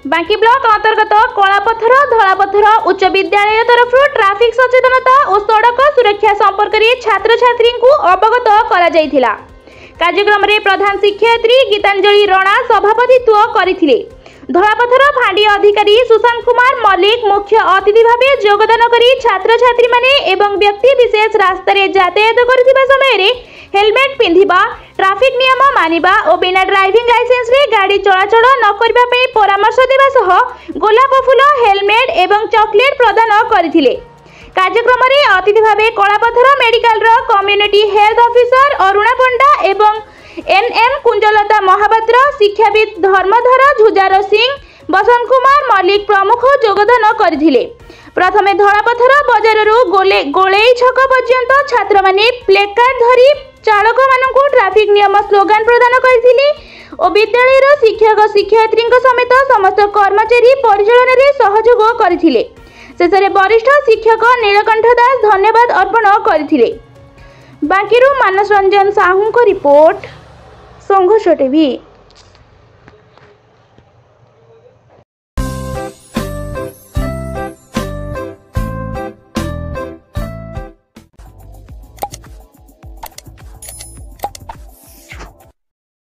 बांकी ब्लॉक अंतर्गत कलापथर धलापथर उच्च विद्यालय तरफ ट्रैफिक सचेतनता और सड़क सुरक्षा संपर्क में छात्र छात्री को अवगत करा जायथिला। कार्यक्रम में प्रधान शिक्षयित्री गीतांजलि राणा सभापतित्व करथिले। धलापथर फांडी अधिकारी सुशांत कुमार मल्लिक मुख्य अतिथि भावे योगदान करी छात्र छात्री माने एवं व्यक्ति विशेष रास्ता रे यातायात करथिबा समय रे हेलमेट पिंधिबा, ट्रैफिक नियम मानिबा और बिना ड्राइविंग लाइसेंस रे गाड़ी चलाचल न करबा पे परामर्श देबा सह गोलाप फूल, हेलमेट एवं चॉकलेट प्रदान करथिले। कार्यक्रम में अतिथि भावे कलापथर मेडिकल रो कम्युनिटी हेल्थ ऑफिसर अरुणा पंडा एवं एनएम कुंजलता महापात्र, शिक्षाविद धर्मधर झुजार सिंह, बसंत कुमार मल्लिक प्रमुख योगदान करथिले। प्रथमे धलापथर बजार गोलेई छक पर्यंत छात्र माने प्लेकार्ड धरी चालक मानकु ट्रैफिक नियम स्लोगान प्रदान करथिले और विद्यालय शिक्षक शिक्षयित्री समेत समस्त कर्मचारी परिचालन में सहयोग करथिले। शेषे वरिष्ठ शिक्षक नीलकंठ दास धन्यवाद अर्पण करथिले। बांकीरू मानस रंजन साहू को रिपोर्ट संघर्ष टीवी।